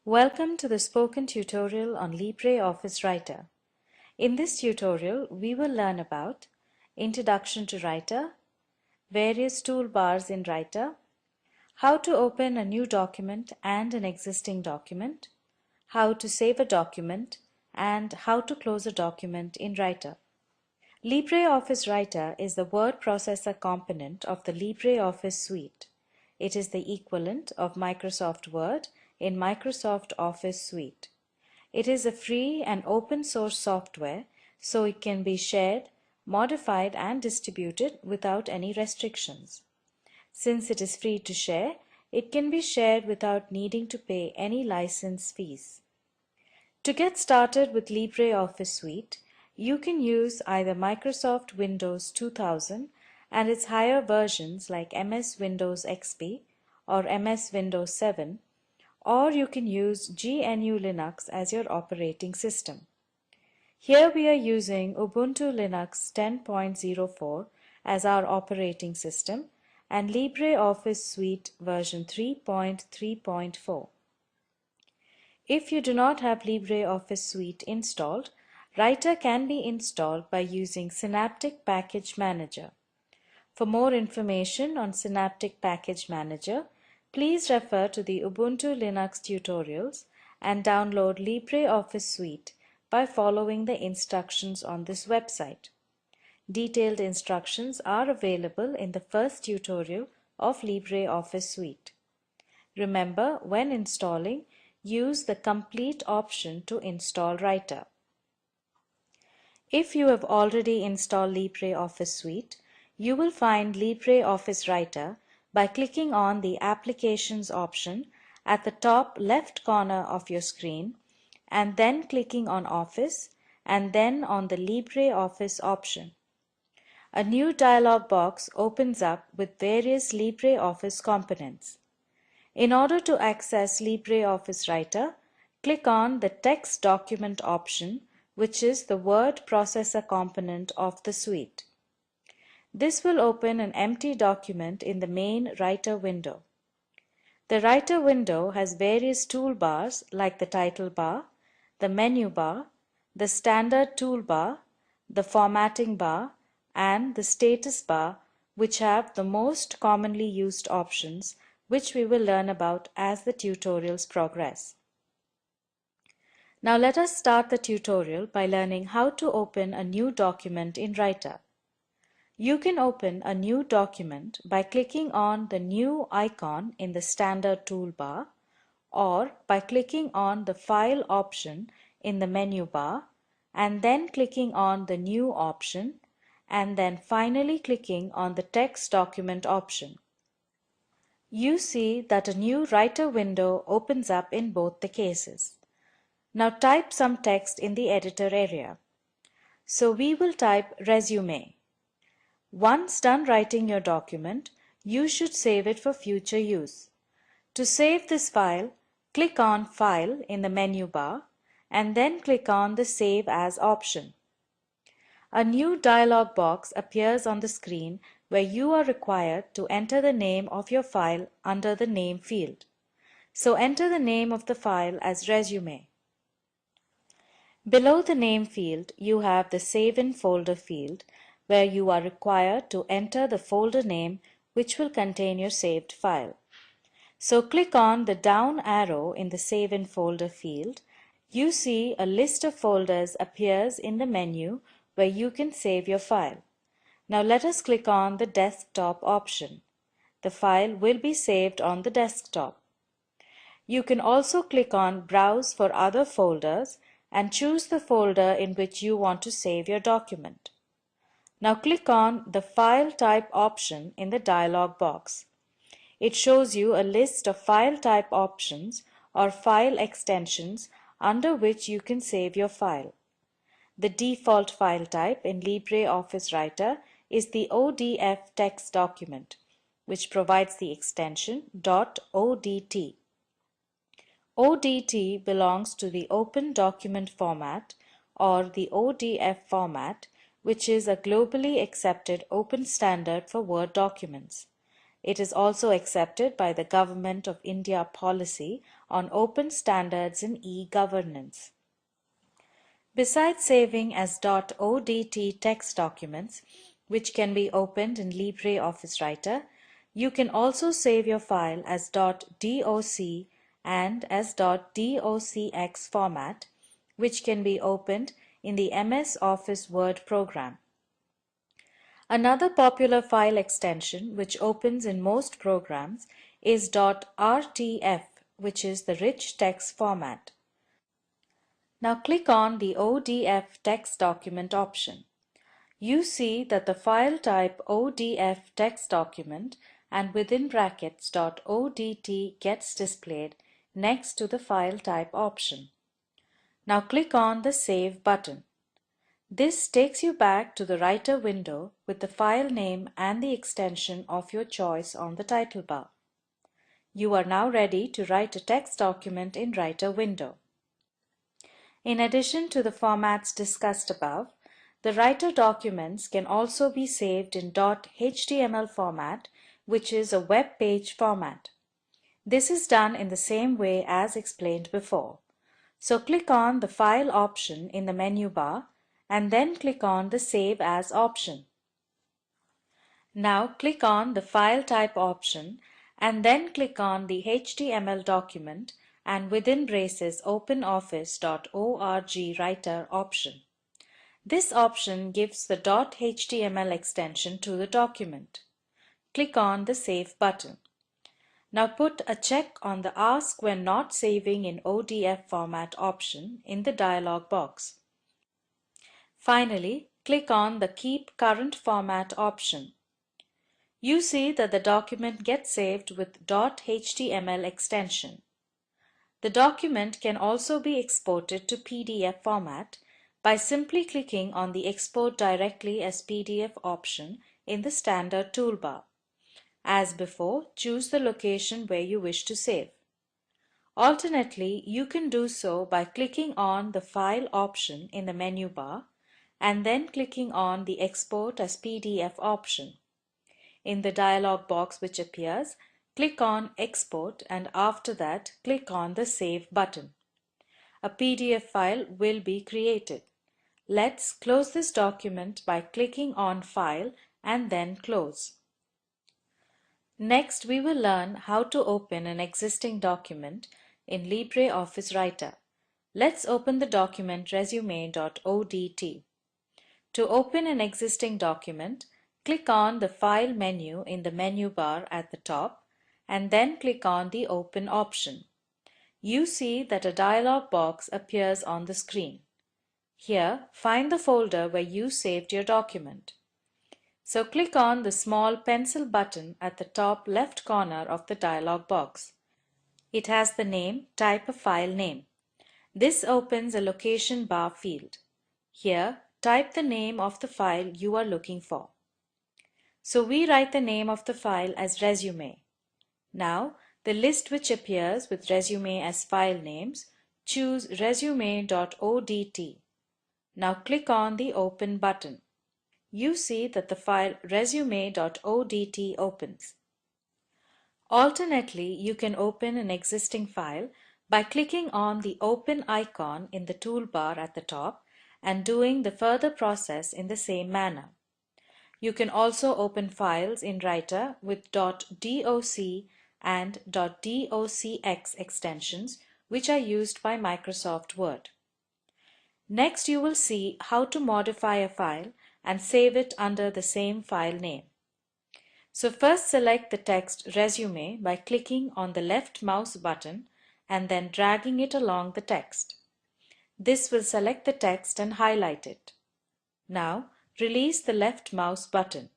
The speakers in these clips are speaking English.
Welcome to the spoken tutorial on LibreOffice Writer. In this tutorial, we will learn about Introduction to Writer, various toolbars in Writer, how to open a new document and an existing document, how to save a document, and how to close a document in Writer. LibreOffice Writer is the word processor component of the LibreOffice suite. It is the equivalent of Microsoft Word in Microsoft Office suite. It is a free and open source software, so it can be shared, modified and distributed without any restrictions. Since it is free to share, it can be shared without needing to pay any license fees. To get started with LibreOffice suite, you can use either Microsoft Windows 2000 and its higher versions like MS Windows XP or MS Windows 7, or you can use GNU Linux as your operating system. Here we are using Ubuntu Linux 10.04 as our operating system and LibreOffice Suite version 3.3.4. If you do not have LibreOffice Suite installed, Writer can be installed by using Synaptic Package Manager. For more information on Synaptic Package Manager, please refer to the Ubuntu Linux tutorials and download LibreOffice Suite by following the instructions on this website. Detailed instructions are available in the first tutorial of LibreOffice Suite. Remember, when installing, use the Complete option to install Writer. If you have already installed LibreOffice Suite, you will find LibreOffice Writer by clicking on the Applications option at the top left corner of your screen and then clicking on Office and then on the LibreOffice option. A new dialog box opens up with various LibreOffice components. In order to access LibreOffice Writer, click on the Text Document option, which is the word processor component of the suite. This will open an empty document in the main Writer window. The Writer window has various toolbars like the title bar, the menu bar, the standard toolbar, the formatting bar, and the status bar, which have the most commonly used options, which we will learn about as the tutorials progress. Now let us start the tutorial by learning how to open a new document in Writer. You can open a new document by clicking on the New icon in the standard toolbar or by clicking on the File option in the menu bar and then clicking on the New option and then finally clicking on the Text Document option. You see that a new Writer window opens up in both the cases. Now type some text in the editor area. So we will type resume. Once done writing your document, you should save it for future use. To save this file, click on File in the menu bar and then click on the Save As option. A new dialog box appears on the screen where you are required to enter the name of your file under the Name field. So enter the name of the file as Resume. Below the Name field, you have the Save in Folder field, where you are required to enter the folder name which will contain your saved file. So click on the down arrow in the Save in Folder field. You see a list of folders appears in the menu where you can save your file. Now let us click on the Desktop option. The file will be saved on the desktop. You can also click on Browse for other folders and choose the folder in which you want to save your document. Now click on the File Type option in the dialog box. It shows you a list of file type options or file extensions under which you can save your file. The default file type in LibreOffice Writer is the ODF text document, which provides the extension .odt. ODT belongs to the Open Document Format or the ODF format, which is a globally accepted open standard for Word documents. It is also accepted by the Government of India policy on open standards in e-governance. Besides saving as .odt text documents, which can be opened in LibreOffice Writer, you can also save your file as .doc and as .docx format, which can be opened in the MS Office Word program. Another popular file extension which opens in most programs is .rtf, which is the rich text format. Now click on the ODF text document option. You see that the file type ODF text document and within brackets .odt gets displayed next to the file type option. Now click on the Save button. This takes you back to the Writer window with the file name and the extension of your choice on the title bar. You are now ready to write a text document in Writer window. In addition to the formats discussed above, the Writer documents can also be saved in .html format, which is a web page format. This is done in the same way as explained before. So click on the File option in the menu bar and then click on the Save As option. Now click on the File Type option and then click on the HTML document and within braces OpenOffice.org Writer option. This option gives the .html extension to the document. Click on the Save button. Now put a check on the Ask when not saving in ODF format option in the dialog box. Finally, click on the Keep Current Format option. You see that the document gets saved with .html extension. The document can also be exported to PDF format by simply clicking on the Export Directly as PDF option in the standard toolbar. As before, choose the location where you wish to save. Alternately, you can do so by clicking on the File option in the menu bar and then clicking on the Export as PDF option. In the dialog box which appears, click on Export and after that click on the Save button. A PDF file will be created. Let's close this document by clicking on File and then Close. Next, we will learn how to open an existing document in LibreOffice Writer. Let's open the document resume.odt. To open an existing document, click on the File menu in the menu bar at the top and then click on the Open option. You see that a dialog box appears on the screen. Here, find the folder where you saved your document. So click on the small pencil button at the top left corner of the dialog box. It has the name Type a File Name. This opens a location bar field. Here, type the name of the file you are looking for. So we write the name of the file as resume. Now, the list which appears with resume as file names, choose resume.odt. Now click on the Open button. You see that the file resume.odt opens. Alternately, you can open an existing file by clicking on the Open icon in the toolbar at the top and doing the further process in the same manner. You can also open files in Writer with .doc and .docx extensions, which are used by Microsoft Word. Next, you will see how to modify a file and save it under the same file name. So first select the text resume by clicking on the left mouse button and then dragging it along the text. This will select the text and highlight it. Now, release the left mouse button.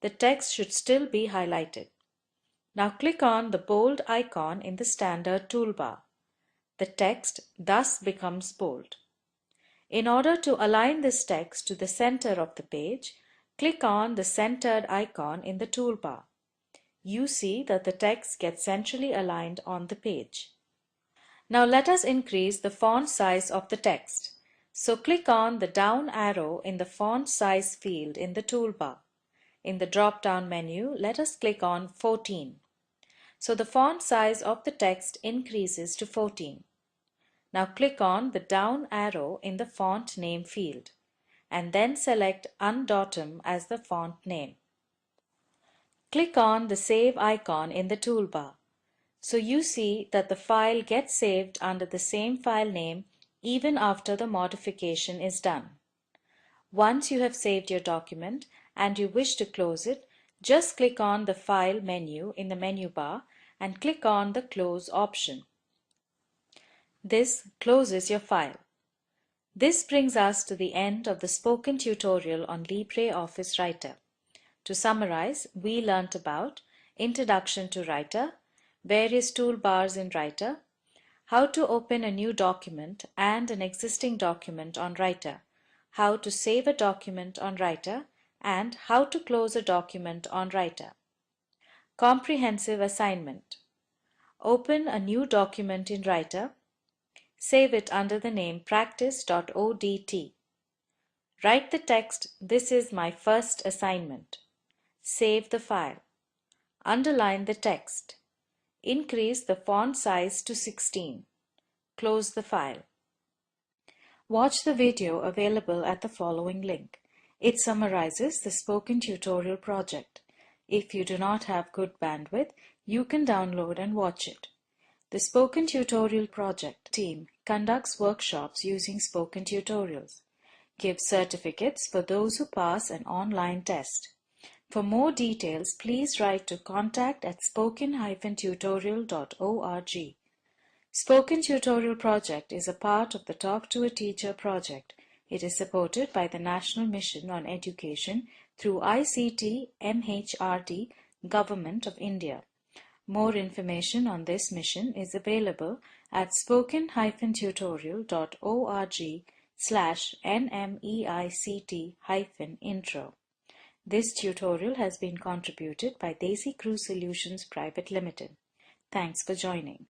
The text should still be highlighted. Now click on the bold icon in the standard toolbar. The text thus becomes bold. In order to align this text to the center of the page, click on the centered icon in the toolbar. You see that the text gets centrally aligned on the page. Now let us increase the font size of the text. So click on the down arrow in the font size field in the toolbar. In the drop-down menu, let us click on 14. So the font size of the text increases to 14. Now click on the down arrow in the font name field and then select Undotum as the font name. Click on the Save icon in the toolbar. So you see that the file gets saved under the same file name even after the modification is done. Once you have saved your document and you wish to close it, just click on the File menu in the menu bar and click on the Close option. This closes your file. This brings us to the end of the spoken tutorial on LibreOffice Writer. To summarize, we learnt about Introduction to Writer, various toolbars in Writer, how to open a new document and an existing document on Writer, how to save a document on Writer, and how to close a document on Writer. Comprehensive assignment. Open a new document in Writer. Save it under the name practice.odt. Write the text, "This is my first assignment." Save the file. Underline the text. Increase the font size to 16. Close the file. Watch the video available at the following link. It summarizes the spoken tutorial project. If you do not have good bandwidth, you can download and watch it. The Spoken Tutorial Project team conducts workshops using spoken tutorials, gives certificates for those who pass an online test. For more details, please write to contact@spoken-tutorial.org. Spoken Tutorial Project is a part of the Talk to a Teacher project. It is supported by the National Mission on Education through ICT MHRD, Government of India. More information on this mission is available at spoken-tutorial.org/nmeict-intro. This tutorial has been contributed by Daisy Crew Solutions Private Limited. Thanks for joining.